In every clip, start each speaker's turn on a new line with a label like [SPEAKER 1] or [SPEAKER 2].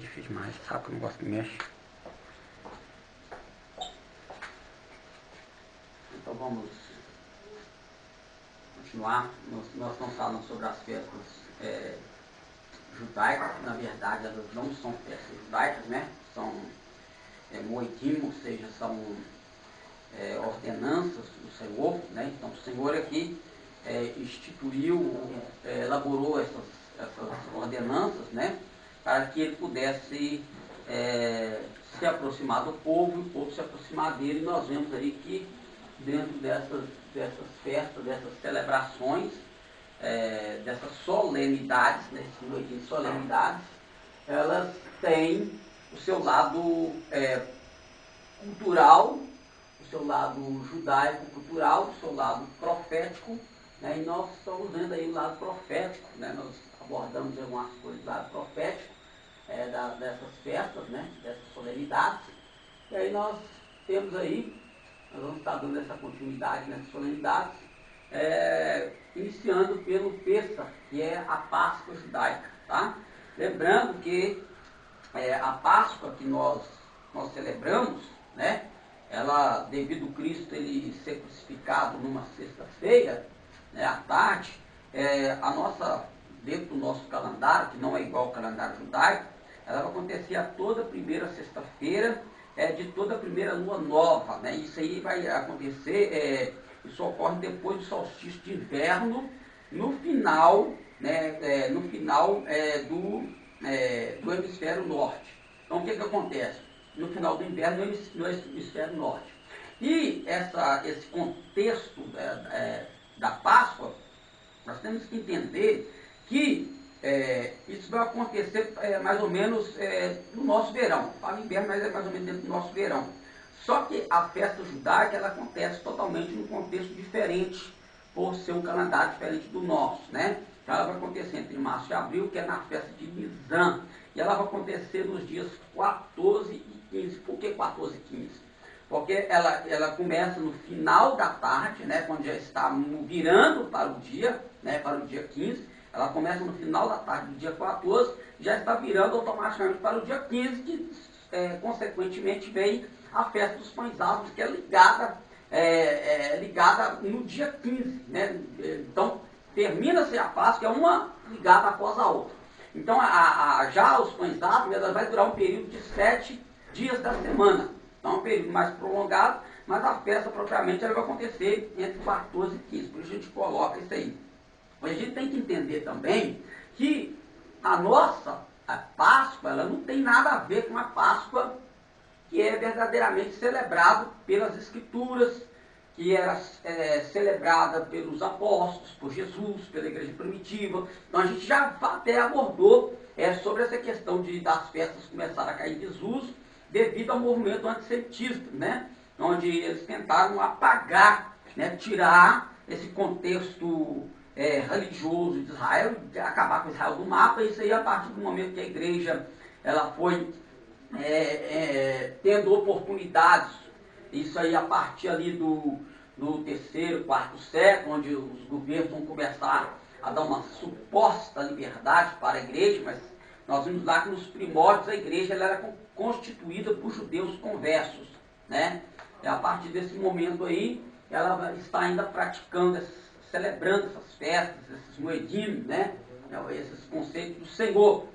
[SPEAKER 1] difícil demais, sabe que eu não gosto que mexe. Então vamos continuar. Nós estamos falando sobre as festas judaicas, que na verdade elas não são festas judaicas, né? São moedim, ou seja, são ordenanças do Senhor, né? Então o Senhor aqui instituiu, elaborou essas ordenanças, né? Para que ele pudesse se aproximar do povo e o povo se aproximar dele. E nós vemos aí que dentro dessas festas, dessas celebrações, dessas solenidades, né, esses solenidades, elas têm o seu lado cultural, o seu lado judaico-cultural, o seu lado profético, né, e nós estamos vendo aí o lado profético, né, nós abordamos algumas coisas do lado profético dessas festas, né, dessas solenidades, e aí nós temos aí, nós vamos estar dando essa continuidade nessas solenidades, iniciando pelo Pêssar, que é a Páscoa judaica, tá? Lembrando que a Páscoa que nós celebramos, né, ela, devido a Cristo ele ser crucificado numa sexta-feira, né, à tarde, dentro do nosso calendário, que não é igual ao calendário judaico, ela vai acontecer a toda primeira sexta-feira de toda a primeira lua nova, né? Isso aí vai acontecer, isso ocorre depois do solstício de inverno, no final, né, do hemisfério norte. Então o que acontece? No final do inverno no hemisfério norte. E esse contexto da Páscoa, nós temos que entender que isso vai acontecer mais ou menos no nosso verão. Falo inverno, mas é mais ou menos dentro do nosso verão. Só que a festa judaica ela acontece totalmente num contexto diferente, por ser um calendário diferente do nosso, né? Então ela vai acontecer entre março e abril, que é na festa de Nisan. E ela vai acontecer nos dias 14 e 15. Por que 14 e 15? Porque ela começa no final da tarde, né, quando já está virando para o dia, né, para o dia 15. Ela começa no final da tarde do dia 14, já está virando automaticamente para o dia 15, que consequentemente vem a festa dos pães asmos, que é ligada no dia 15. Né? Então, termina-se a Páscoa, é uma ligada após a outra. Então, já os pães asmos, ela vai durar um período de 7 dias da semana. Então, é um período mais prolongado, mas a festa propriamente ela vai acontecer entre 14 e 15. Por isso a gente coloca isso aí. Mas a gente tem que entender também que a Páscoa, ela não tem nada a ver com a Páscoa que é verdadeiramente celebrada pelas Escrituras, que era celebrada pelos apóstolos, por Jesus, pela igreja primitiva. Então a gente já até abordou sobre essa questão das festas começarem a cair em desuso devido ao movimento antissemitista, né? Onde eles tentaram apagar, né, tirar esse contexto religioso de Israel, acabar com Israel do mapa. Isso aí a partir do momento que a igreja ela foi tendo oportunidades, isso aí a partir ali do terceiro, quarto século, onde os governos vão começar a dar uma suposta liberdade para a igreja, mas nós vimos lá que nos primórdios a igreja ela era constituída por judeus conversos, né? E a partir desse momento aí, ela está ainda praticando, celebrando essas festas, esses moedim, né? Esses conceitos do Senhor.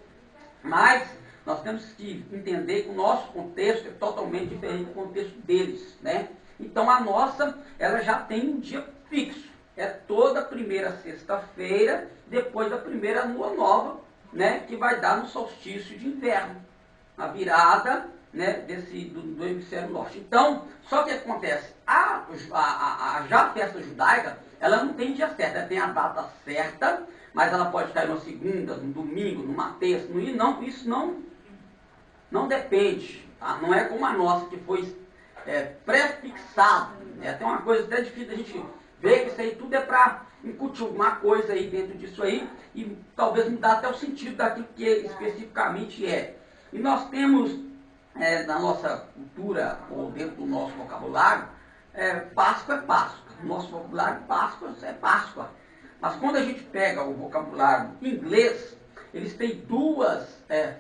[SPEAKER 1] Mas nós temos que entender que o nosso contexto é totalmente diferente do contexto deles, né? Então a nossa, ela já tem um dia fixo. É toda primeira sexta-feira, depois da primeira lua nova, né? Que vai dar no solstício de inverno, a virada, né, do hemisfério norte. Então, só que acontece, já a festa judaica, ela não tem dia certo, ela tem a data certa, mas ela pode cair numa segunda, num domingo, numa terça, isso não depende, tá? Não é como a nossa, que foi pré-fixado. Tem uma coisa até difícil da gente ver, que isso aí tudo é para incutir alguma coisa aí dentro disso aí, e talvez mudar até o sentido daquilo que especificamente é. E nós temos, na nossa cultura, ou dentro do nosso vocabulário, Páscoa é Páscoa. No nosso vocabulário, Páscoa é Páscoa. Mas quando a gente pega o vocabulário inglês, eles têm duas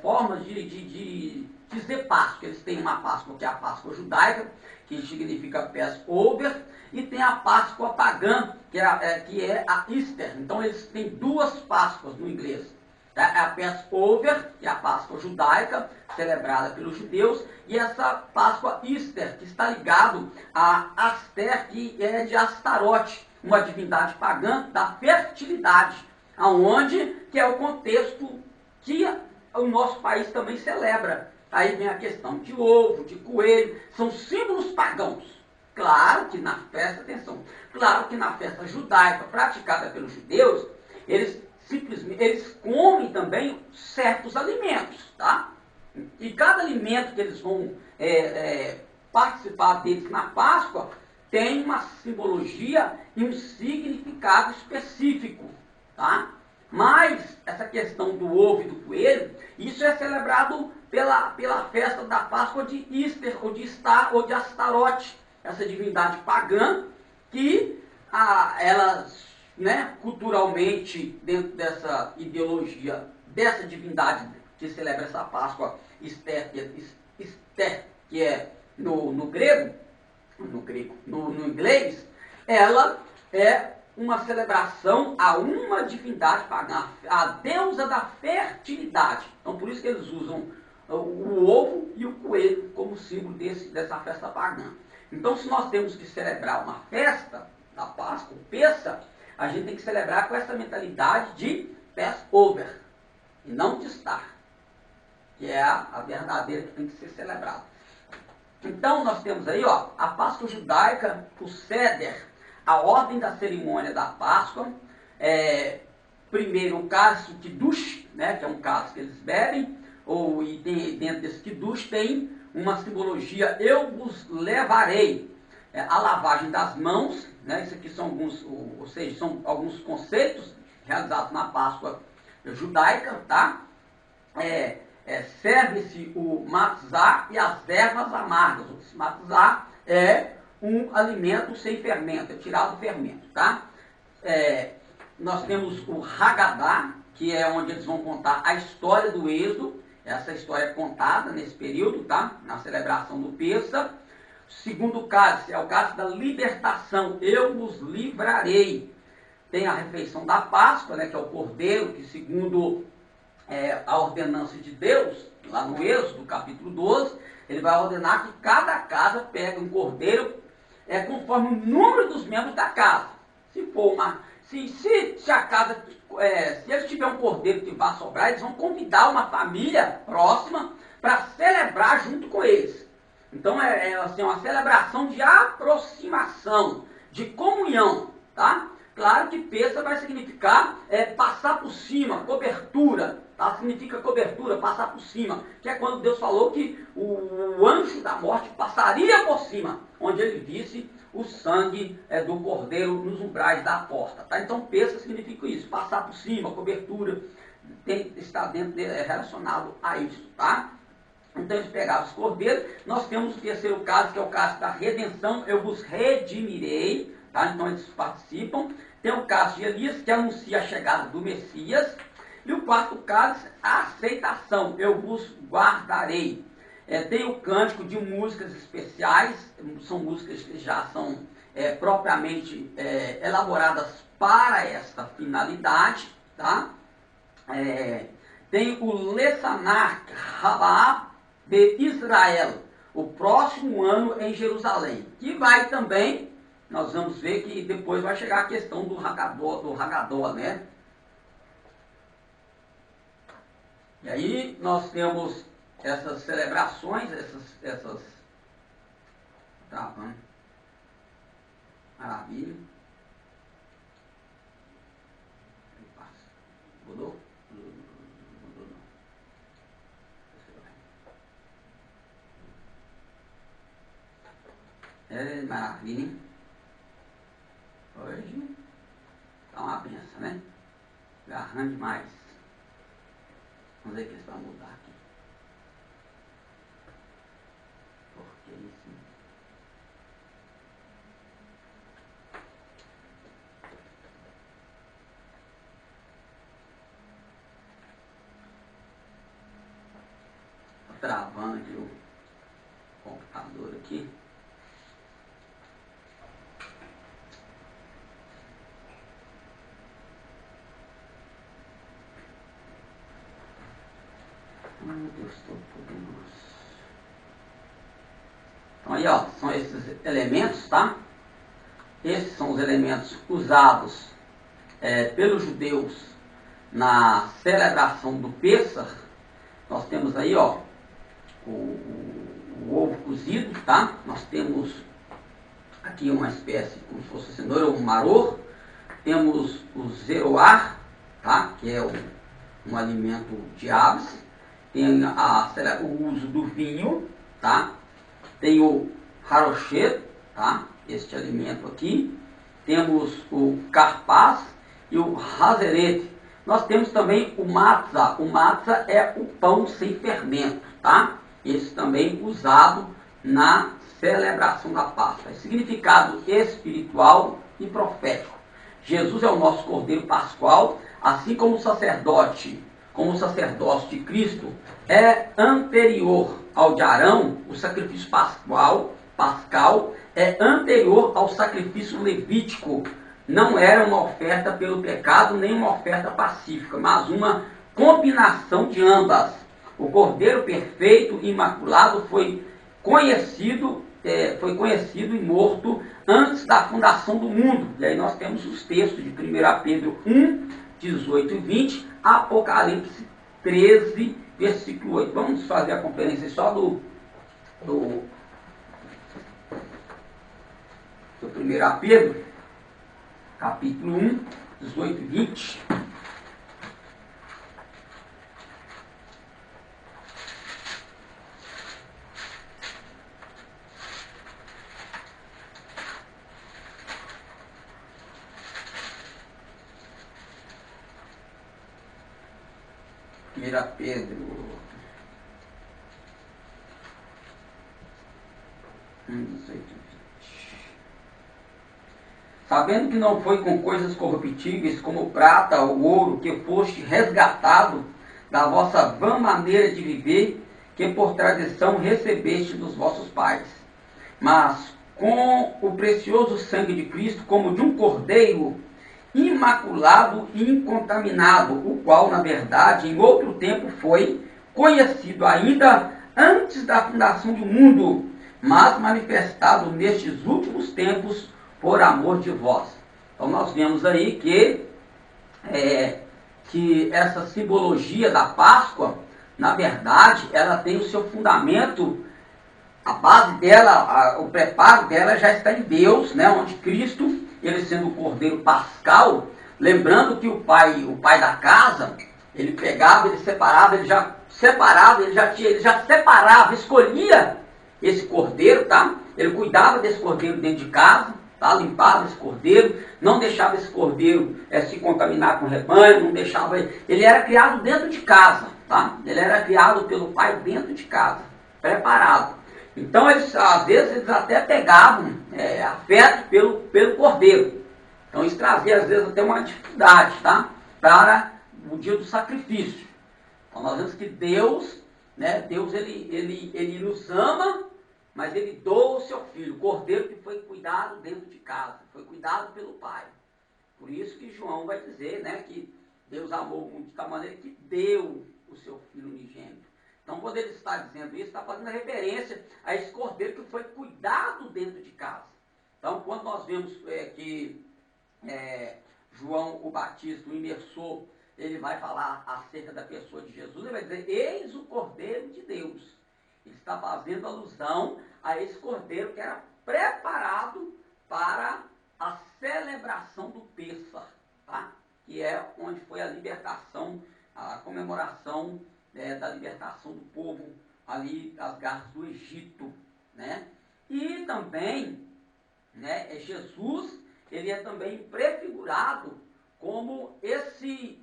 [SPEAKER 1] formas de dizer Páscoa. Eles têm uma Páscoa que é a Páscoa judaica, que significa Passover, e tem a Páscoa pagã, que é a Easter. Então eles têm duas Páscoas no inglês. É a Passover, que é a Páscoa judaica, celebrada pelos judeus, e essa Páscoa Easter, que está ligado a Aster, que é de Astarote, uma divindade pagã da fertilidade, aonde que é o contexto que o nosso país também celebra. Aí vem a questão de ovo, de coelho, são símbolos pagãos. Claro que na festa, atenção, claro que na festa judaica praticada pelos judeus, eles comem também certos alimentos, tá? E cada alimento que eles vão participar deles na Páscoa tem uma simbologia e um significado específico, tá? Mas essa questão do ovo e do coelho, isso é celebrado pela festa da Páscoa de Easter, ou de Astarote, essa divindade pagã, que elas, culturalmente, dentro dessa ideologia, dessa divindade que celebra essa Páscoa, Easter, que é no grego, no inglês, ela é uma celebração a uma divindade pagã, a deusa da fertilidade. Então, por isso que eles usam o ovo e o coelho como símbolo dessa festa pagã. Então, se nós temos que celebrar uma festa da Páscoa, Pessa, a gente tem que celebrar com essa mentalidade de Passover, e não de Star, que é a verdadeira que tem que ser celebrada. Então, nós temos aí a Páscoa judaica, o Seder, a ordem da cerimônia da Páscoa. Primeiro, o cálice Kiddush, que é um cálice que eles bebem, e dentro desse Kiddush tem uma simbologia: eu vos levarei. A lavagem das mãos, isso aqui são são alguns conceitos realizados na Páscoa judaica, tá? Serve-se o matzá e as ervas amargas. O matzá é um alimento sem fermento, é tirado do fermento, tá? Nós temos o Haggadah, que é onde eles vão contar a história do Êxodo. Essa história é contada nesse período, tá? Na celebração do Pêssah. Segundo cálice é o cálice da libertação, eu vos livrarei. Tem a refeição da Páscoa, que é o cordeiro, que segundo a ordenança de Deus, lá no Êxodo, capítulo 12, ele vai ordenar que cada casa pegue um cordeiro conforme o número dos membros da casa. Se a casa, se eles tiverem um cordeiro que vá sobrar, eles vão convidar uma família próxima para celebrar junto com eles. Então assim, uma celebração de aproximação, de comunhão, tá? Claro que Pêssah vai significar passar por cima, cobertura, tá? Significa cobertura, passar por cima, que é quando Deus falou que o anjo da morte passaria por cima, onde ele visse o sangue do cordeiro nos umbrais da porta, tá? Então Pêssah significa isso, passar por cima, cobertura, está relacionado a isso, tá? Então eles pegavam os cordeiros. Nós temos o terceiro caso, que é o caso da redenção, eu vos redimirei, tá? Então eles participam. Tem o caso de Elias, que anuncia a chegada do Messias. E o quarto caso, a aceitação, eu vos guardarei. Tem o cântico de músicas especiais, são músicas que já são propriamente elaboradas para esta finalidade, tá? Tem o Lesanar Rabá de Israel, o próximo ano em Jerusalém, que vai também, nós vamos ver que depois vai chegar a questão do Haggadah, né? E aí nós temos essas celebrações, essas tá, maravilha. Mudou? Mudou não. Maravilha, hein? Hoje tá uma benção, né? Garrando demais. Vamos ver o que eles vão mudar aqui. Porque isso. travando o computador aqui. Deus Todo-Poderoso. Então aí, ó, são esses elementos, tá? Esses são os elementos usados pelos judeus na celebração do Pêssar. Nós temos aí, ó, o ovo cozido, tá? Nós temos aqui uma espécie, como se fosse cenoura, um maror. Temos o zeroar, tá? Que é um alimento de aves. Tem o uso do vinho, tá? Tem o harochet, tá? Este alimento aqui. Temos o carpaz e o hazeret. Nós temos também o matzah. O matzah é o pão sem fermento, tá? Esse também usado na celebração da Páscoa. É significado espiritual e profético. Jesus é o nosso Cordeiro Pascual, assim como o sacerdócio de Cristo é anterior ao de Arão, o sacrifício pascal é anterior ao sacrifício levítico. Não era uma oferta pelo pecado, nem uma oferta pacífica, mas uma combinação de ambas. O Cordeiro perfeito e imaculado foi conhecido e morto antes da fundação do mundo. E aí nós temos os textos de 1 Pedro 1, 18 e 20, Apocalipse 13, versículo 8. Vamos fazer a conferência só do 1 Pedro, capítulo 1, 18 e 20. Pedro 1, 18 e 20. Sabendo que não foi com coisas corruptíveis como prata ou ouro que foste resgatado da vossa vã maneira de viver, que por tradição recebeste dos vossos pais, mas com o precioso sangue de Cristo, como de um cordeiro imaculado e incontaminado, o qual, na verdade, em outro tempo foi conhecido ainda antes da fundação do mundo, mas manifestado nestes últimos tempos por amor de vós. Então nós vemos aí que essa simbologia da Páscoa, na verdade, ela tem o seu fundamento, a base dela, o preparo dela já está em Deus, né, onde Cristo, ele sendo o Cordeiro Pascal, lembrando que o pai da casa, ele pegava, ele separava, ele já separava, escolhia esse cordeiro, tá? Ele cuidava desse cordeiro dentro de casa, tá? Limpava esse cordeiro, não deixava esse cordeiro se contaminar com o rebanho, não deixava ele era criado dentro de casa, tá? Ele era criado pelo pai dentro de casa, preparado. Então, às vezes, eles até pegavam afeto pelo cordeiro. Então, isso trazia, às vezes, até uma dificuldade, tá? Para o dia do sacrifício. Então, nós vemos que Deus, né? Deus, ele nos ama, mas ele doa o seu filho, o cordeiro que foi cuidado dentro de casa, foi cuidado pelo Pai. Por isso que João vai dizer, né? Que Deus amou o mundo de tal maneira que deu o seu filho unigênito. Então, quando ele está dizendo isso, está fazendo referência a esse cordeiro que foi cuidado dentro de casa. Então, quando nós vemos que João o Batista, o imersor, ele vai falar acerca da pessoa de Jesus, ele vai dizer, eis o Cordeiro de Deus. Ele está fazendo alusão a esse cordeiro que era preparado para a celebração do Pêssar, tá? Que é onde foi a libertação, a comemoração da libertação do povo ali das garras do Egito, né? E também, né, Jesus, ele é também prefigurado como esse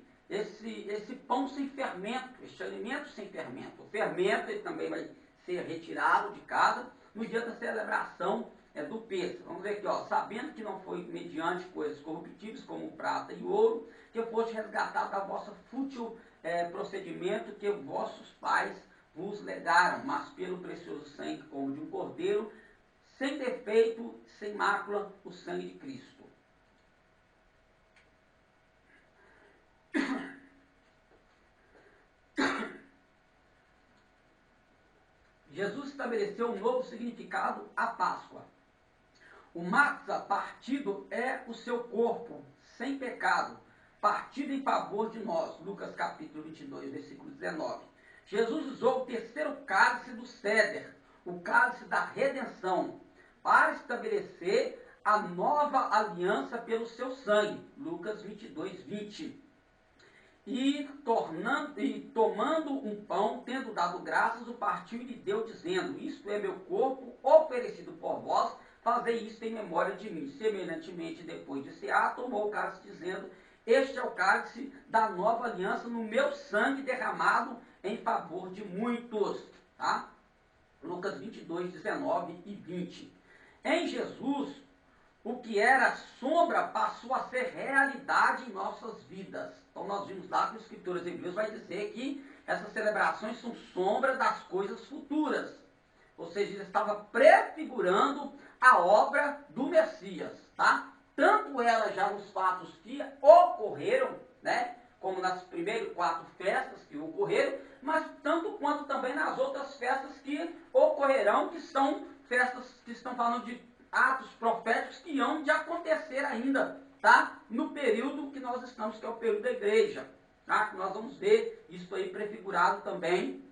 [SPEAKER 1] pão sem fermento, esse alimento sem fermento. O fermento ele também vai ser retirado de casa no dia da celebração do Pêssar. Vamos ver aqui, ó, sabendo que não foi mediante coisas corruptíveis como prata e ouro, que foste resgatado da vossa fútil procedimento que vossos pais vos legaram, mas pelo precioso sangue como de um cordeiro, sem defeito, sem mácula, o sangue de Cristo. Jesus estabeleceu um novo significado à Páscoa. O matzah partido é o seu corpo, sem pecado, partido em favor de nós. Lucas capítulo 22, versículo 19. Jesus usou o terceiro cálice do ceder, o cálice da redenção, para estabelecer a nova aliança pelo seu sangue. Lucas 22, 20. E tomando um pão, tendo dado graças, o partiu e lhe deu, dizendo: isto é meu corpo, oferecido por vós, fazei isto em memória de mim. Semelhantemente, depois de cear, tomou o cálice, dizendo: este é o cálice da nova aliança no meu sangue derramado em favor de muitos. Tá? Lucas 22, 19 e 20. Em Jesus, o que era sombra passou a ser realidade em nossas vidas. Então nós vimos lá que as Escrituras Hebreus vai dizer que essas celebrações são sombras das coisas futuras. Ou seja, ele estava prefigurando a obra do Messias, tá? Tanto ela já nos fatos que ocorreram, né? Como nas primeiras 4 festas que ocorreram, mas tanto quanto também nas outras festas que ocorrerão, que são festas que estão falando de atos proféticos que hão de acontecer ainda, tá? No período que nós estamos, que é o período da igreja, tá? Nós vamos ver isso aí prefigurado também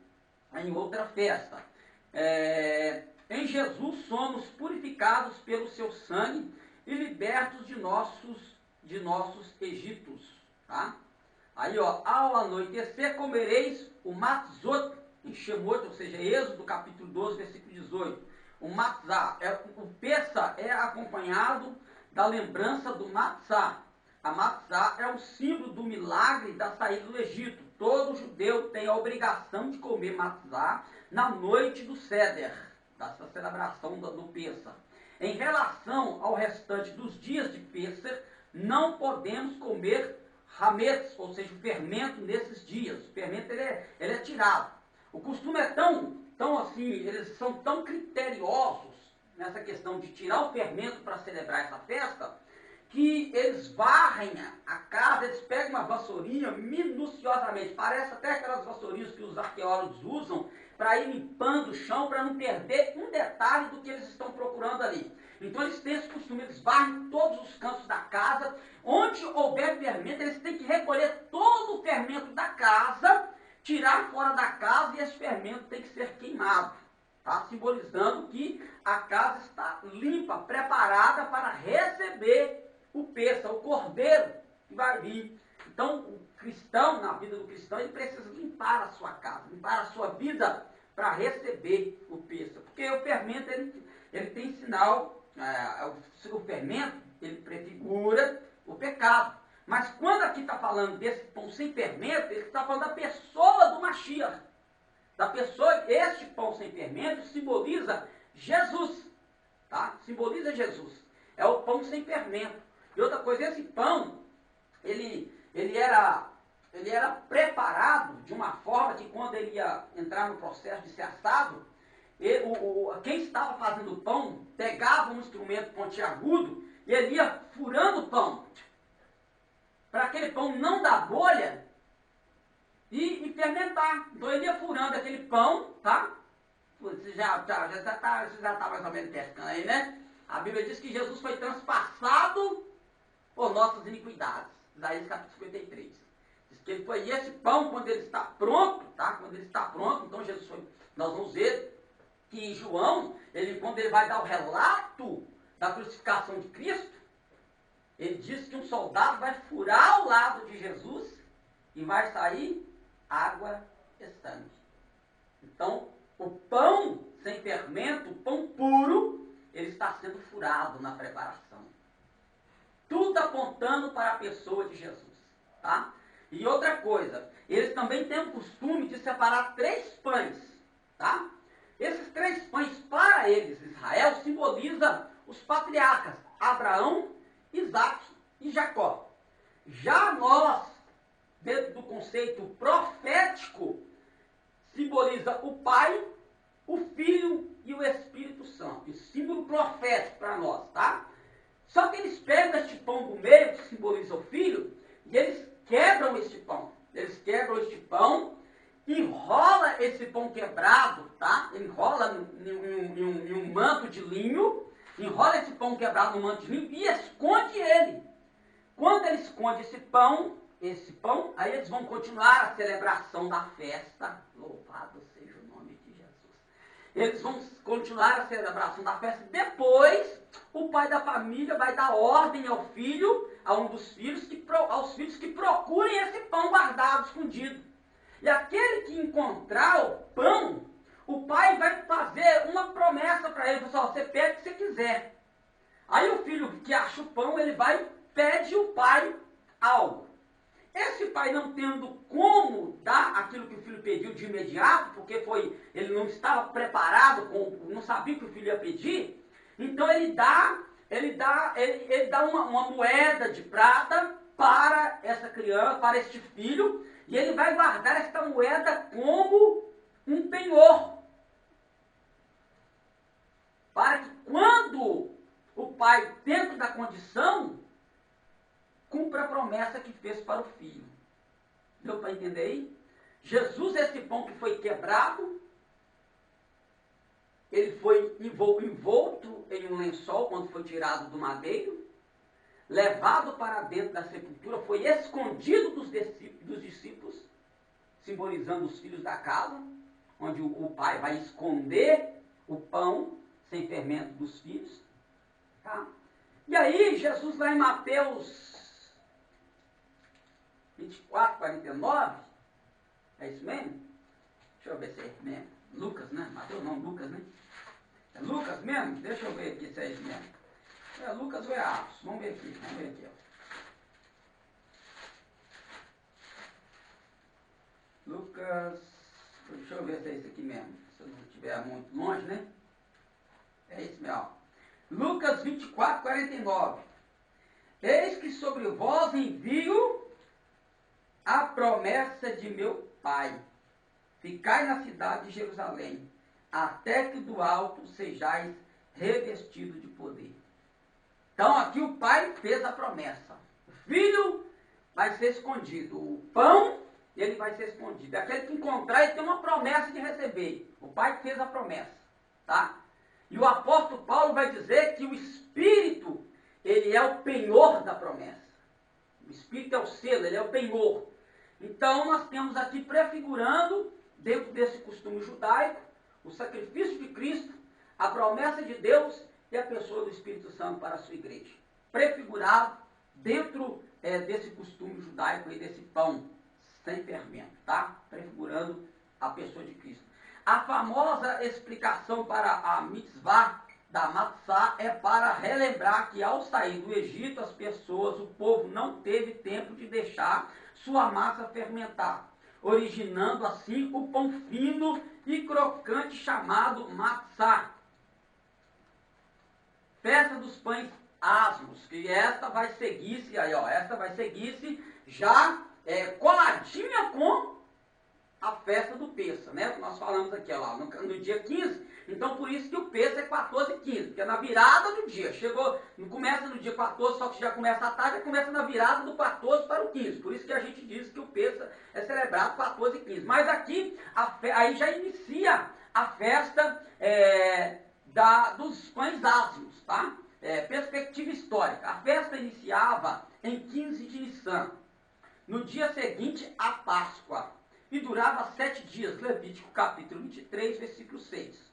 [SPEAKER 1] em outra festa. Em Jesus somos purificados pelo seu sangue e libertos de nossos Egitos, tá? Aí, ó, ao anoitecer comereis o matzot, em Shemot, ou seja, Êxodo capítulo 12, versículo 18. O matzah, o Pessa é acompanhado da lembrança do matzah. A matzah é o símbolo do milagre da saída do Egito. Todo judeu tem a obrigação de comer matzah na noite do Seder, dessa celebração do Pessa. Em relação ao restante dos dias de Pessa, não podemos comer hametz, ou seja, o fermento nesses dias. O fermento ele é tirado. O costume é tão assim, eles são tão criteriosos nessa questão de tirar o fermento para celebrar essa festa, que eles varrem a casa, eles pegam uma vassourinha minuciosamente, parece até aquelas vassourinhas que os arqueólogos usam para ir limpando o chão, para não perder um detalhe do que eles estão procurando ali. Então eles têm esse costume, eles varrem todos os cantos da casa, onde houver fermento, eles têm que recolher todo o fermento da casa, tirar fora da casa, e esse fermento tem que ser queimado, tá? Simbolizando que a casa está limpa, preparada para receber o Pessa, o cordeiro que vai vir. Então, o cristão, na vida do cristão, ele precisa limpar a sua casa, limpar a sua vida para receber o Pessa. Porque o fermento, ele tem sinal, o fermento, ele prefigura o pecado. Mas quando aqui está falando desse pão sem fermento, ele está falando da pessoa do Mashiach. Da pessoa, este pão sem fermento simboliza Jesus, tá? Simboliza Jesus. É o pão sem fermento. E outra coisa, esse pão, ele era preparado de uma forma que quando ele ia entrar no processo de ser assado, quem estava fazendo o pão pegava um instrumento pontiagudo e ele ia furando o pão, para aquele pão não dar bolha e fermentar. Então ele ia furando aquele pão, tá? Você já está mais ou menos pescando aí, né? A Bíblia diz que Jesus foi transpassado por nossas iniquidades. Isaías capítulo 53. Diz que ele foi esse pão quando ele está pronto, tá? Quando ele está pronto, então Jesus foi. Nós vamos ver que João, quando ele vai dar o relato da crucificação de Cristo, ele diz que um soldado vai furar o lado de Jesus e vai sair água e sangue. Então, o pão sem fermento, o pão puro, ele está sendo furado na preparação. Tudo apontando para a pessoa de Jesus, tá? E outra coisa, eles também têm o costume de separar 3 pães, tá? Esses 3 pães, para eles, Israel, simboliza os patriarcas, Abraão, Isaac e Jacó. Já nós, dentro do conceito profético, simboliza o Pai, o Filho e o Espírito Santo. Esse símbolo profético para nós, tá? Só que eles pegam este pão do meio, que simboliza o Filho, e eles quebram este pão. Eles quebram este pão, enrola esse pão quebrado, tá? Enrola em um manto de linho, enrola esse pão quebrado no manto de linho e esconde ele. Quando ele esconde esse pão, aí eles vão continuar a celebração da festa. Louvado seja o nome de Jesus. Eles vão continuar a celebração da festa. Depois, o pai da família vai dar ordem ao filho, aos filhos que procurem esse pão guardado, escondido. E aquele que encontrar o pão, o pai vai fazer uma promessa para ele. Pessoal, você pede o que você quiser. Aí o filho que acha o pão, ele vai pede ao pai algo. Esse pai, não tendo como dar aquilo que o filho pediu de imediato, porque ele não estava preparado, não sabia o que o filho ia pedir, então ele dá uma moeda de prata para essa criança, para este filho, e ele vai guardar esta moeda como um penhor. Para que quando o pai, dentro da condição, cumpra a promessa que fez para o filho. Deu para entender aí? Jesus, esse pão que foi quebrado, ele foi envolto em um lençol quando foi tirado do madeiro, levado para dentro da sepultura, foi escondido dos discípulos, simbolizando os filhos da casa, onde o pai vai esconder o pão sem fermento dos filhos. Tá? E aí, Jesus, lá em Mateus 24, 49, é isso mesmo? Deixa eu ver se é mesmo. Lucas, né? Mateus não, Lucas, né? É Lucas mesmo? Deixa eu ver aqui se é isso mesmo. É Lucas ou é Atos? Vamos ver aqui, ó. Lucas, deixa eu ver se é isso aqui mesmo. Se eu não estiver muito longe, né? É isso mesmo, ó. Lucas 24, 49. Eis que sobre vós envio a promessa de meu Pai. Ficai na cidade de Jerusalém, até que do alto sejais revestidos de poder. Então aqui o Pai fez a promessa. O Filho vai ser escondido. O pão, ele vai ser escondido. Aquele que encontrar, ele tem uma promessa de receber. O Pai fez a promessa. Tá? E o apóstolo Paulo vai dizer que o Espírito, ele é o penhor da promessa. O Espírito é o selo, ele é o penhor. Então nós temos aqui prefigurando, dentro desse costume judaico, o sacrifício de Cristo, a promessa de Deus e a pessoa do Espírito Santo para a sua igreja. Prefigurado dentro desse costume judaico e desse pão sem fermento, tá? Prefigurando a pessoa de Cristo. A famosa explicação para a mitzvah da matzá é para relembrar que ao sair do Egito, o povo não teve tempo de deixar sua massa fermentar, originando assim o pão fino e crocante chamado matzá. Festa dos pães asmos, que esta vai seguir-se já coladinha com a festa do Pêssego, né? Que nós falamos aqui, ó, lá, no dia 15. Então, por isso que o Pêssego é 14 e 15, porque é na virada do dia. Não começa no dia 14, só que já começa à tarde, já começa na virada do 14 para o 15. Por isso que a gente diz que o Pêssego é celebrado 14 e 15. Mas aqui, aí já inicia a festa dos pães asmos, tá? Perspectiva histórica. A festa iniciava em 15 de Nissan. No dia seguinte, a Páscoa. E durava 7 dias. Levítico capítulo 23, versículo 6.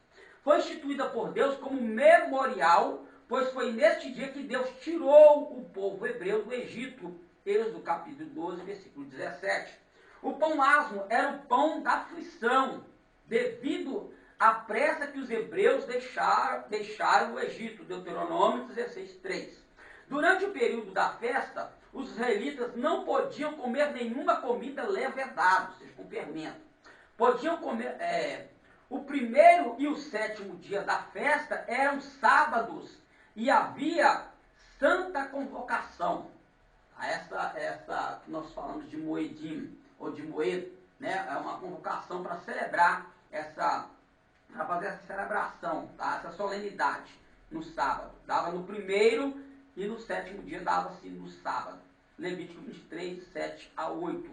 [SPEAKER 1] Foi instituída por Deus como memorial, pois foi neste dia que Deus tirou o povo hebreu do Egito. Êxodo capítulo 12, versículo 17. O pão asmo era o pão da aflição, devido à pressa que os hebreus deixaram o Egito. Deuteronômio 16, 3. Durante o período da festa, os israelitas não podiam comer nenhuma comida levedada, ou seja, com fermento. Podiam comer... o primeiro e o sétimo dia da festa eram sábados e havia santa convocação. Essa que nós falamos de moedim, ou de moed, né? É uma convocação para celebrar para fazer essa celebração, tá? Essa solenidade no sábado. Dava no primeiro e no sétimo dia dava-se no sábado. Levítico 23, 7 a 8.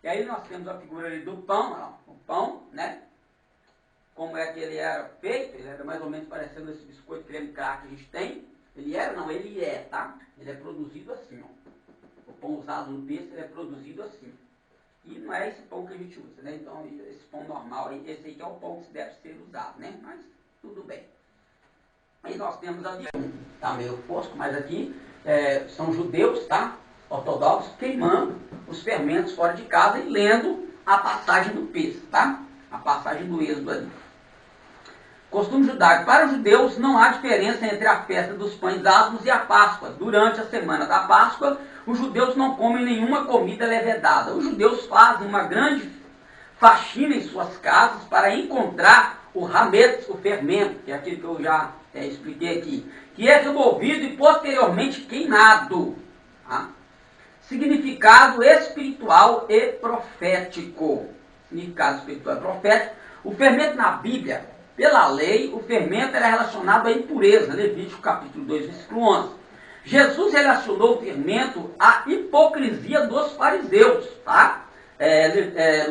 [SPEAKER 1] E aí nós temos a figura ali do pão, ó, o pão, né? Como é que ele era feito? Ele era mais ou menos parecendo esse biscoito creme crack que a gente tem. Ele era? Não, ele é, tá? Ele é produzido assim, ó. O pão usado no peixe, ele é produzido assim. E não é esse pão que a gente usa, né? Então, esse pão normal, esse aí que é o pão que deve ser usado, né? Mas, tudo bem. Aí nós temos ali, tá meio fosco, mas aqui são judeus, tá? Ortodoxos, queimando os fermentos fora de casa e lendo a passagem do peixe, tá? A passagem do Êxodo ali. Costume judaico. Para os judeus não há diferença entre a festa dos pães asmos e a Páscoa. Durante a semana da Páscoa, os judeus não comem nenhuma comida levedada. Os judeus fazem uma grande faxina em suas casas para encontrar o hametz, o fermento, que é aquilo que eu já expliquei aqui, que é removido e posteriormente queimado. Tá? Significado espiritual e profético. Significado espiritual e profético. O fermento na Bíblia, pela lei, o fermento era relacionado à impureza. Levítico capítulo 2, versículo 11. Jesus relacionou o fermento à hipocrisia dos fariseus, tá?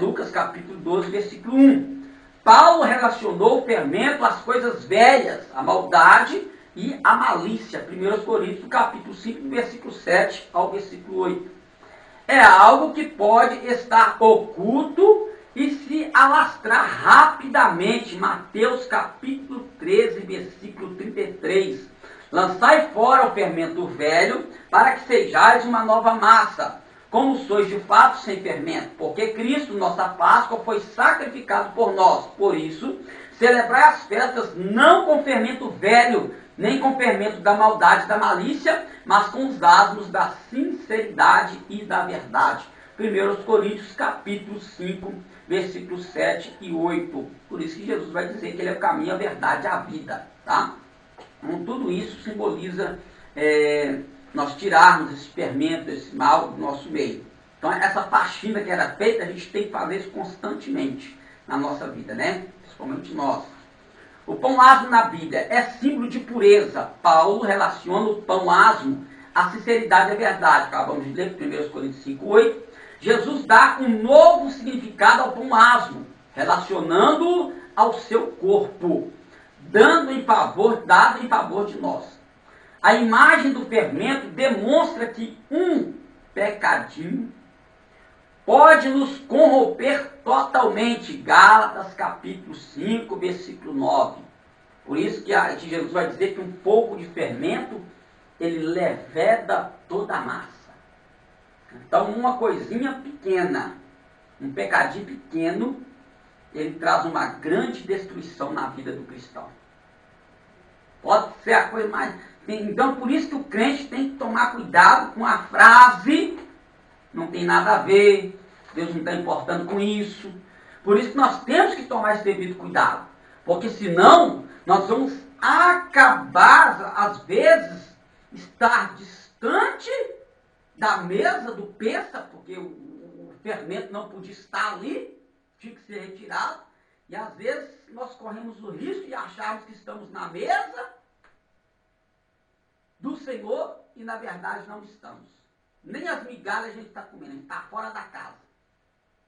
[SPEAKER 1] Lucas capítulo 12, versículo 1. Paulo relacionou o fermento às coisas velhas, à maldade e à malícia. 1 Coríntios capítulo 5, versículo 7 ao versículo 8. É algo que pode estar oculto e se alastrar rapidamente. Mateus capítulo 13, versículo 33. Lançai fora o fermento velho, para que sejais uma nova massa, como sois de fato sem fermento, porque Cristo, nossa Páscoa, foi sacrificado por nós. Por isso, celebrai as festas não com fermento velho, nem com fermento da maldade e da malícia, mas com os asmos da sinceridade e da verdade. 1 Coríntios capítulo 5, versículos 7 e 8. Por isso que Jesus vai dizer que ele é o caminho, a verdade e a vida. Tá? Então, tudo isso simboliza nós tirarmos esse fermento, esse mal do nosso meio. Então, essa faxina que era feita, a gente tem que fazer isso constantemente na nossa vida, né? Principalmente nós. O pão asmo na Bíblia é símbolo de pureza. Paulo relaciona o pão asmo à sinceridade e à verdade. Acabamos de ler 1 Coríntios 5, 8. Jesus dá um novo significado ao pão asmo, relacionando-o ao seu corpo, dado em favor de nós. A imagem do fermento demonstra que um pecadinho pode nos corromper totalmente. Gálatas capítulo 5, versículo 9. Por isso que Jesus vai dizer que um pouco de fermento, ele leveda toda a massa. Então, uma coisinha pequena, um pecadinho pequeno, ele traz uma grande destruição na vida do cristão. Pode ser a coisa mais... Então, por isso que o crente tem que tomar cuidado com a frase, não tem nada a ver, Deus não está importando com isso. Por isso que nós temos que tomar esse devido cuidado. Porque senão, nós vamos acabar, às vezes, estar distante da mesa do Pêssego, porque o fermento não podia estar ali, tinha que ser retirado. E às vezes nós corremos o risco de acharmos que estamos na mesa do Senhor e na verdade não estamos. Nem as migalhas a gente está comendo, a gente está fora da casa.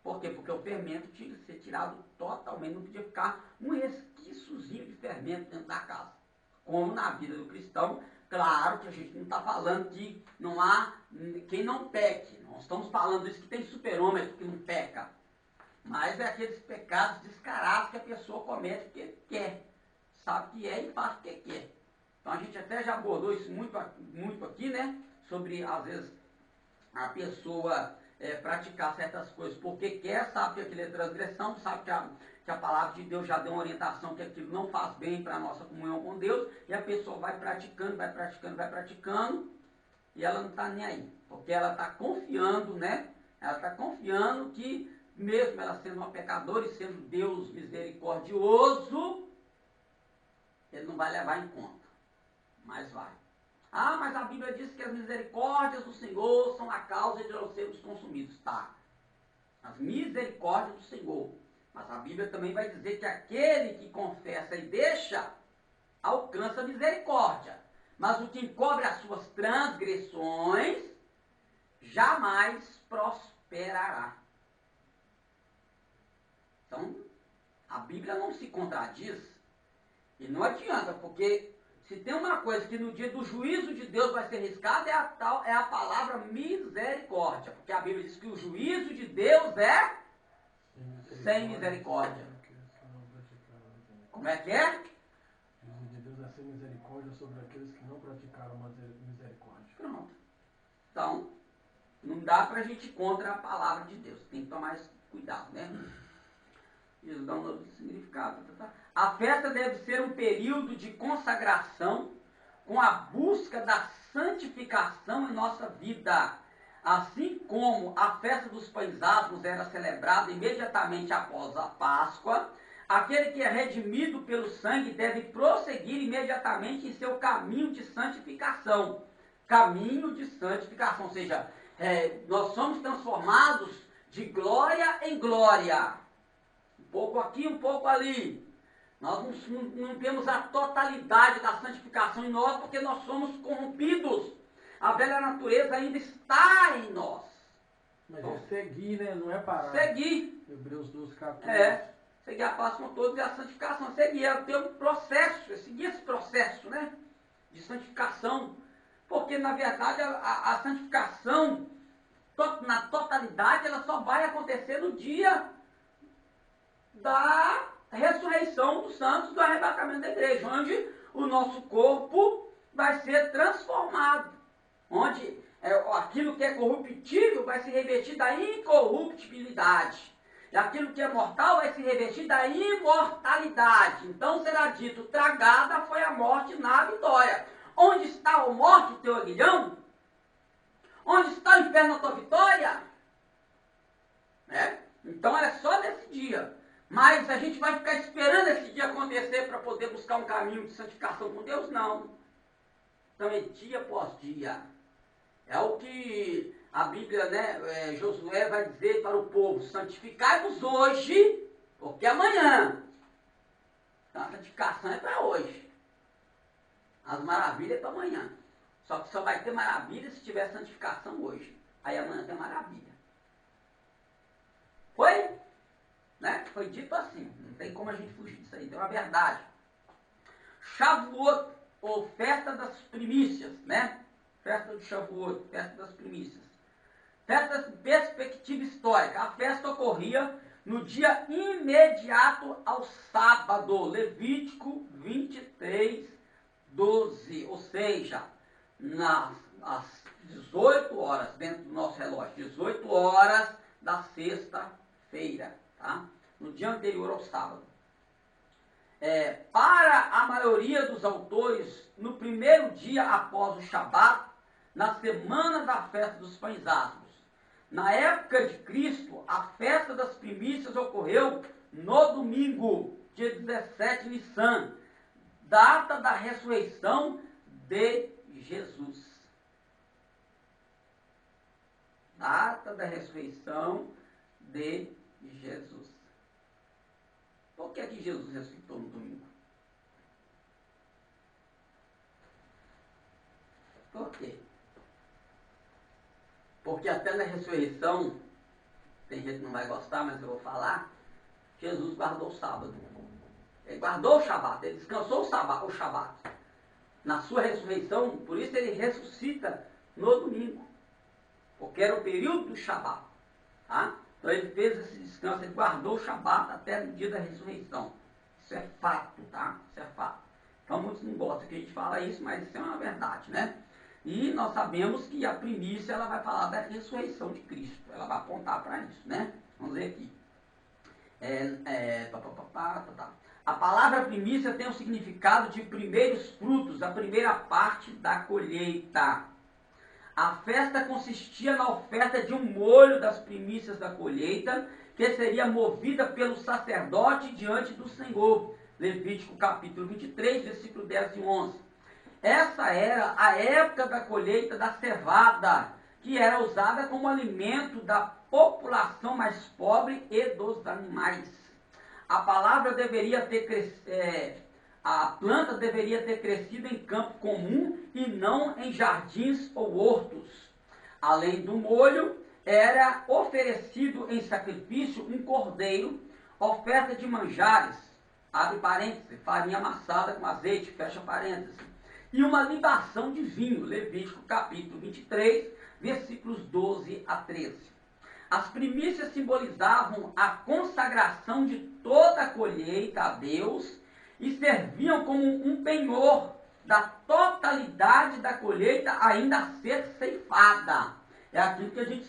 [SPEAKER 1] Por quê? Porque o fermento tinha que ser tirado totalmente, não podia ficar um resquíciozinho de fermento dentro da casa. Como na vida do cristão, claro que a gente não está falando que não há quem não peque. Nós estamos falando isso que tem superômetro que não peca. Mas é aqueles pecados descarados que a pessoa comete porque quer. Sabe que é e faz porque quer. Então a gente até já abordou isso muito aqui, né? Sobre, às vezes, a pessoa praticar certas coisas porque quer, sabe que aquilo é transgressão, sabe que a palavra de Deus já deu uma orientação que aquilo não faz bem para a nossa comunhão com Deus, e a pessoa vai praticando, e ela não está nem aí. Porque ela está confiando, né? Ela está confiando que, mesmo ela sendo uma pecadora e sendo Deus misericordioso, ele não vai levar em conta. Mas vai. Ah, mas a Bíblia diz que as misericórdias do Senhor são a causa de nós sermos consumidos. Tá. As misericórdias do Senhor. Mas a Bíblia também vai dizer que aquele que confessa e deixa, alcança misericórdia. Mas o que encobre as suas transgressões, jamais prosperará. Então, a Bíblia não se contradiz. E não adianta, porque se tem uma coisa que no dia do juízo de Deus vai ser riscada, é a palavra misericórdia. Porque a Bíblia diz que o juízo de Deus é sem misericórdia. Como é que é?
[SPEAKER 2] O juízo de Deus é sem misericórdia sobre aqueles que não praticaram misericórdia.
[SPEAKER 1] Pronto. Então, não dá pra gente ir contra a palavra de Deus. Tem que tomar esse cuidado, né? Isso dá um novo significado. A festa deve ser um período de consagração com a busca da santificação em nossa vida. Assim como a festa dos pães asmos era celebrada imediatamente após a Páscoa, aquele que é redimido pelo sangue deve prosseguir imediatamente em seu caminho de santificação. Caminho de santificação, ou seja, nós somos transformados de glória em glória. Um pouco aqui, um pouco ali. Nós não temos a totalidade da santificação em nós, porque nós somos corrompidos. A velha natureza ainda está em nós.
[SPEAKER 2] Mas então, é seguir, né? Não é parar.
[SPEAKER 1] Seguir.
[SPEAKER 2] Hebreus 12:14.
[SPEAKER 1] Seguir a paz com todos e a santificação. Seguir, ter um processo, seguir esse processo, né? De santificação. Porque, na verdade, a santificação, na totalidade, ela só vai acontecer no dia da ressurreição dos santos, do arrebatamento da igreja, onde o nosso corpo vai ser transformado, onde aquilo que é corruptível vai se revestir da incorruptibilidade, e aquilo que é mortal vai se revestir da imortalidade. Então será dito: tragada foi a morte na vitória. Onde está a morte, teu aguilhão? Onde está o inferno, a tua vitória? Então é só nesse dia. Mas a gente vai ficar esperando esse dia acontecer para poder buscar um caminho de santificação com Deus? Não. Então é dia após dia. É o que a Bíblia, Josué vai dizer para o povo: santificai-vos hoje, porque amanhã. Então a santificação é para hoje. As maravilhas é para amanhã. Só que só vai ter maravilha se tiver santificação hoje. Aí amanhã tem maravilha. Foi? Foi dito assim, não tem como a gente fugir disso aí, então é uma verdade. Shavuot, ou festa das primícias, Festa de Shavuot, festa das primícias. Festa de perspectiva histórica. A festa ocorria no dia imediato ao sábado, Levítico 23, 12, ou seja, às 18 horas, dentro do nosso relógio, 18 horas da sexta-feira, tá? No dia anterior ao sábado. Para a maioria dos autores, no primeiro dia após o Shabat, na semana da festa dos pães asmos. Na época de Cristo, a festa das primícias ocorreu no domingo, dia 17 Nissan, data da ressurreição de Jesus. Data da ressurreição de Jesus. Por que é que Jesus ressuscitou no domingo? Por quê? Porque até na ressurreição, tem gente que não vai gostar, mas eu vou falar, Jesus guardou o sábado. Ele guardou o Shabat, ele descansou o Shabat. Na sua ressurreição, por isso ele ressuscita no domingo. Porque era o período do Shabat. Tá? Então ele fez esse descanso, ele guardou o Shabat até o dia da ressurreição. Isso é fato, tá? Isso é fato. Então muitos não gostam que a gente fala isso, mas isso é uma verdade, E nós sabemos que a primícia, ela vai falar da ressurreição de Cristo. Ela vai apontar para isso, Vamos ver aqui. A palavra primícia tem o significado de primeiros frutos, a primeira parte da colheita. A festa consistia na oferta de um molho das primícias da colheita, que seria movida pelo sacerdote diante do Senhor. Levítico capítulo 23, versículo 10 e 11. Essa era a época da colheita da cevada, que era usada como alimento da população mais pobre e dos animais. a palavra deveria ter a planta deveria ter crescido em campo comum e não em jardins ou hortos. Além do molho, era oferecido em sacrifício um cordeiro, oferta de manjares, abre parênteses, farinha amassada com azeite, fecha parênteses, e uma libação de vinho, Levítico capítulo 23, versículos 12 a 13. As primícias simbolizavam a consagração de toda a colheita a Deus e serviam como um penhor da totalidade da colheita ainda a ser ceifada. É aquilo que a gente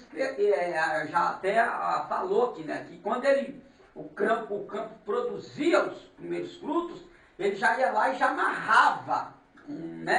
[SPEAKER 1] já até falou aqui, né? Que quando o campo produzia os primeiros frutos, ele já ia lá e já amarrava,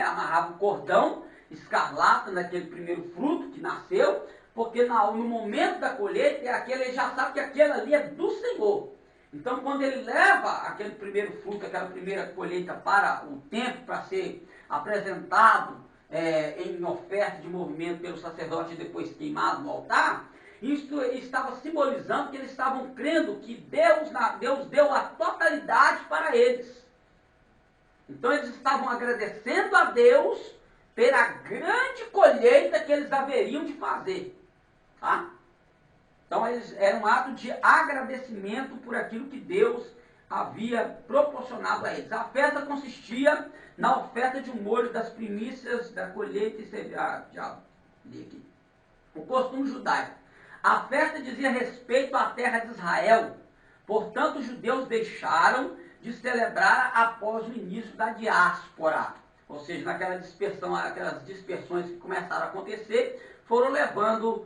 [SPEAKER 1] amarrava o cordão escarlata naquele primeiro fruto que nasceu, porque no momento da colheita, ele já sabe que aquele ali é do Senhor. Então, quando ele leva aquele primeiro fruto, aquela primeira colheita para o templo, para ser apresentado em oferta de movimento pelo sacerdote e depois queimado no altar, isso estava simbolizando que eles estavam crendo que Deus deu a totalidade para eles. Então, eles estavam agradecendo a Deus pela grande colheita que eles haveriam de fazer. Tá? Então, era um ato de agradecimento por aquilo que Deus havia proporcionado a eles. A festa consistia na oferta de um molho das primícias da colheita e já li aqui. O costume judaico. A festa dizia respeito à terra de Israel. Portanto, os judeus deixaram de celebrar após o início da diáspora. Ou seja, naquela dispersão, aquelas dispersões que começaram a acontecer, foram levando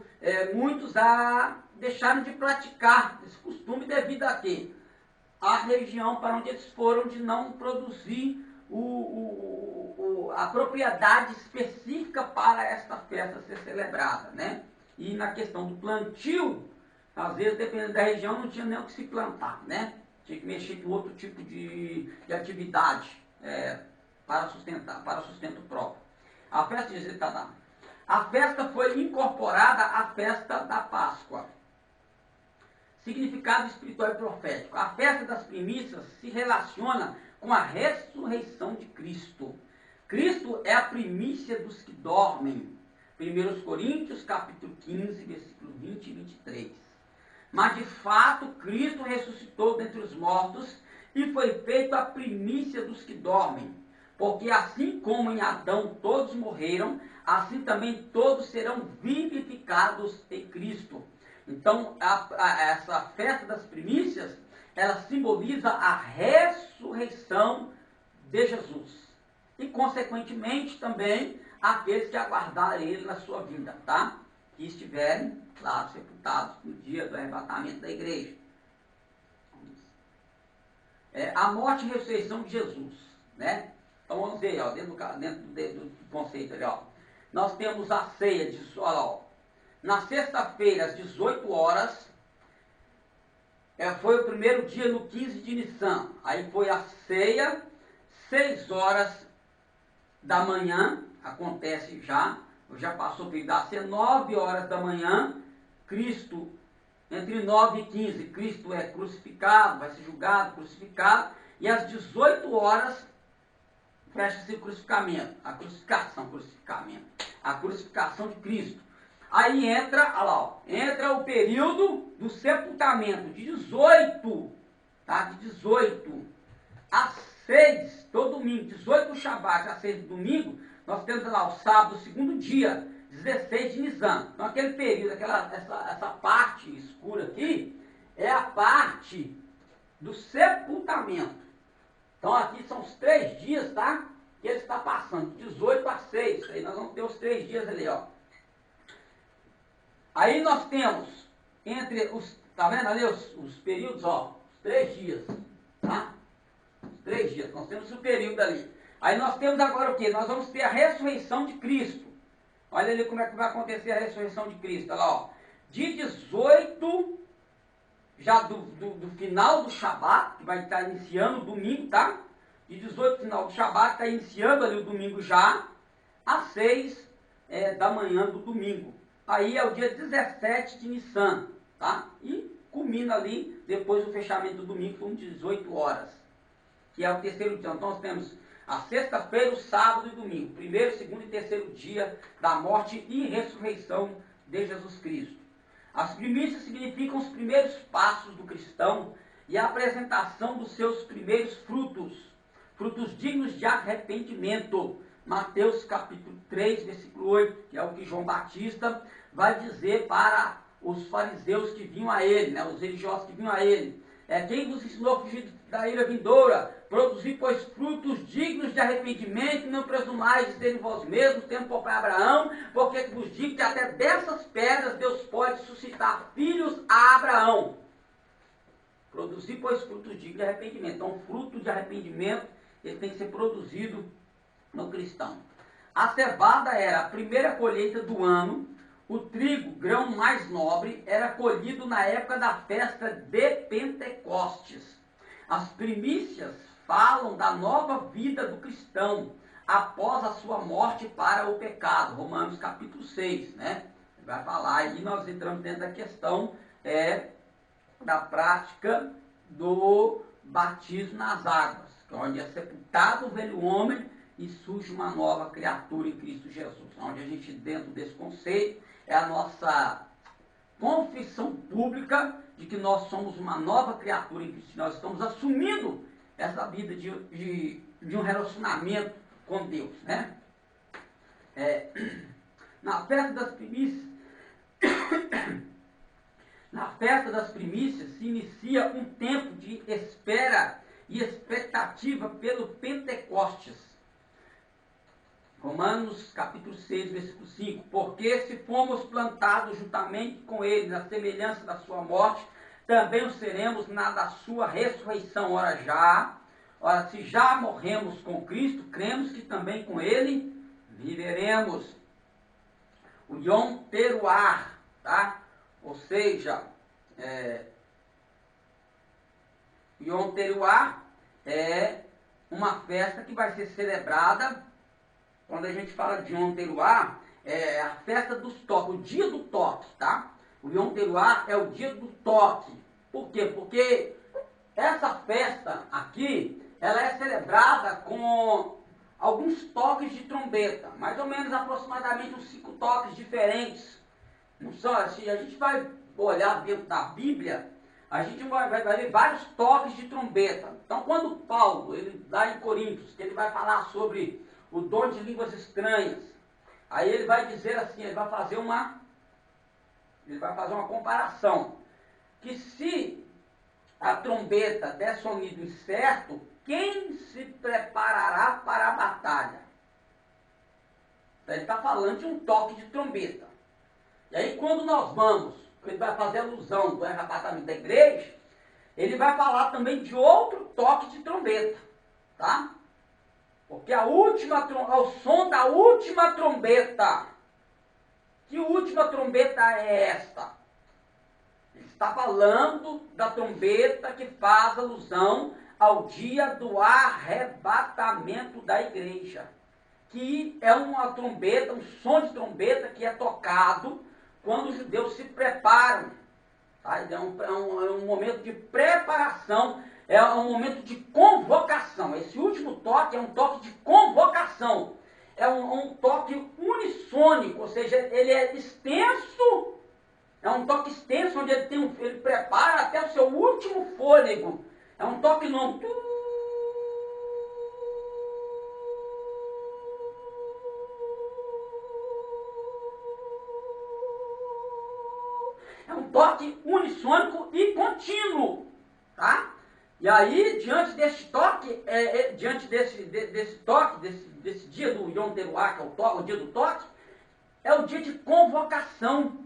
[SPEAKER 1] muitos a deixarem de praticar esse costume devido a quê? A região para onde eles foram de não produzir a propriedade específica para esta festa ser celebrada, né? E na questão do plantio, às vezes, dependendo da região, não tinha nem o que se plantar, né? Tinha que mexer com outro tipo de atividade para sustento próprio. A festa de Zetadá. A festa foi incorporada à festa da Páscoa. Significado espiritual e profético. A festa das primícias se relaciona com a ressurreição de Cristo. Cristo é a primícia dos que dormem. 1 Coríntios, capítulo 15, versículo 20 e 23. Mas, de fato, Cristo ressuscitou dentre os mortos e foi feito a primícia dos que dormem. Porque assim como em Adão todos morreram, assim também todos serão vivificados em Cristo. Então, essa festa das primícias, ela simboliza a ressurreição de Jesus. E, consequentemente, também aqueles que aguardarem ele na sua vinda, tá? Que estiverem, claro, sepultados no dia do arrebatamento da igreja. A morte e ressurreição de Jesus, né? Então, vamos ver, ó, dentro do conceito ali, ó. Nós temos a ceia de na sexta-feira, às 18 horas, foi o primeiro dia no 15 de Nissan. Aí foi a ceia, 6 horas da manhã, acontece já passou o período da ceia, 9 horas da manhã, Cristo, entre 9 e 15, Cristo é crucificado, vai ser julgado, crucificado, e às 18 horas, fecha-se o crucificamento, a crucificação de Cristo. Aí entra, olha lá, entra o período do sepultamento, de 18, tá? De 18 às 6, todo domingo, 18 do Shabat às 6 do domingo, nós temos lá o sábado, o segundo dia, 16 de Nisan. Então aquele período, essa parte escura aqui, é a parte do sepultamento. Então aqui são os 3 dias, tá? Que ele está passando, 18 a 6, aí nós vamos ter os 3 dias ali, ó. Aí nós temos, entre os, tá vendo ali os períodos, ó, os 3 dias, tá? Os 3 dias, nós temos o período ali. Aí nós temos agora o quê? Nós vamos ter a ressurreição de Cristo. Olha ali como é que vai acontecer a ressurreição de Cristo, olha lá, ó. De 18, já do final do Shabat, que vai estar iniciando o domingo, tá? De 18 final do Shabat, está iniciando ali o domingo já, às 6 da manhã do domingo. Aí é o dia 17 de Nissan, tá? E culmina ali depois do fechamento do domingo, com 18 horas, que é o terceiro dia. Então nós temos a sexta-feira, o sábado e o domingo, primeiro, segundo e terceiro dia da morte e ressurreição de Jesus Cristo. As primícias significam os primeiros passos do cristão e a apresentação dos seus primeiros frutos, frutos dignos de arrependimento. Mateus capítulo 3, versículo 8, que é o que João Batista vai dizer para os fariseus que vinham a ele, né, os religiosos que vinham a ele. Quem vos ensinou a fugir da ira vindoura? Produzir, pois, frutos dignos de arrependimento, e não presumais de serem vós mesmos, tendo por pai Abraão, porque vos digo que até dessas pedras Deus pode suscitar filhos a Abraão. Produzir, pois, frutos dignos de arrependimento. Então, fruto de arrependimento, ele tem que ser produzido no cristão. A cevada era a primeira colheita do ano. O trigo, grão mais nobre, era colhido na época da festa de Pentecostes. As primícias falam da nova vida do cristão após a sua morte para o pecado. Romanos capítulo 6, né? Vai falar, e nós entramos dentro da questão da prática do batismo nas águas, onde é sepultado o velho homem e surge uma nova criatura em Cristo Jesus. Onde a gente, dentro desse conceito, é a nossa confissão pública de que nós somos uma nova criatura em Cristo. Nós estamos assumindo essa vida de um relacionamento com Deus, né? Na festa das primícias, se inicia um tempo de espera e expectativa pelo Pentecostes. Romanos capítulo 6, versículo 5. Porque se fomos plantados juntamente com ele na semelhança da sua morte, também o seremos na da sua ressurreição. Ora, se já morremos com Cristo, cremos que também com ele viveremos. O Yom Teruah, tá? Ou seja, Yom Teruah é uma festa que vai ser celebrada. Quando a gente fala de Yom Teruah, é a festa dos toques, o dia do toque, tá? O Yom Teruah é o dia do toque. Por quê? Porque essa festa aqui, ela é celebrada com alguns toques de trombeta, mais ou menos aproximadamente uns 5 toques diferentes. Não são assim, a gente vai olhar dentro da Bíblia, a gente vai ver vários toques de trombeta. Então, quando Paulo, ele lá em Coríntios, que ele vai falar sobre o dom de línguas estranhas, aí ele vai dizer assim, ele vai fazer uma comparação, que se a trombeta der sonido incerto, quem se preparará para a batalha? Então, ele está falando de um toque de trombeta. E aí quando nós vamos, ele vai fazer alusão do arrebatamento da igreja, ele vai falar também de outro toque de trombeta, tá? Porque ao som da última trombeta, que última trombeta é esta? Ele está falando da trombeta que faz alusão ao dia do arrebatamento da igreja, que é uma trombeta, um som de trombeta que é tocado quando os judeus se preparam. Tá? É um momento de preparação, é um momento de convocação. Esse último toque é um toque de convocação. É um toque unissônico, ou seja, ele é extenso, é um toque extenso, onde ele prepara até o seu último fôlego. É um toque longo. É um toque unissônico e contínuo, tá? E aí, diante desse toque, desse dia do Yom Teruah, que é o dia do toque, é o dia de convocação.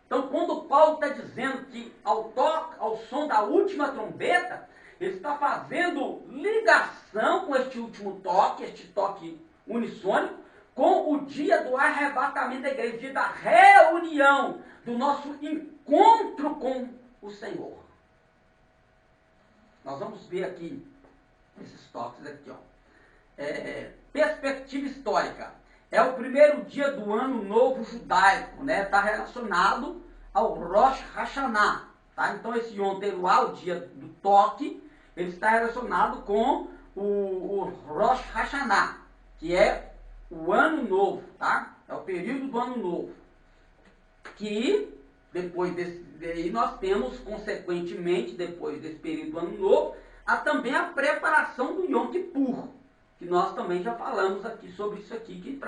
[SPEAKER 1] Então, quando Paulo está dizendo que ao som da última trombeta, ele está fazendo ligação com este último toque, este toque unissônico, com o dia do arrebatamento da igreja, o dia da reunião, do nosso encontro com o Senhor. Nós vamos ver aqui esses toques aqui, ó. Perspectiva histórica. É o primeiro dia do ano novo judaico, né? Está relacionado ao Rosh Hashanah. Tá? Então esse Yom Teruah, o dia do toque, ele está relacionado com o Rosh Hashanah, que é o ano novo, tá? É o período do ano novo. Que depois daí nós temos, consequentemente, depois desse período do ano novo, também a preparação do Yom Kippur, que nós também já falamos aqui sobre isso aqui, que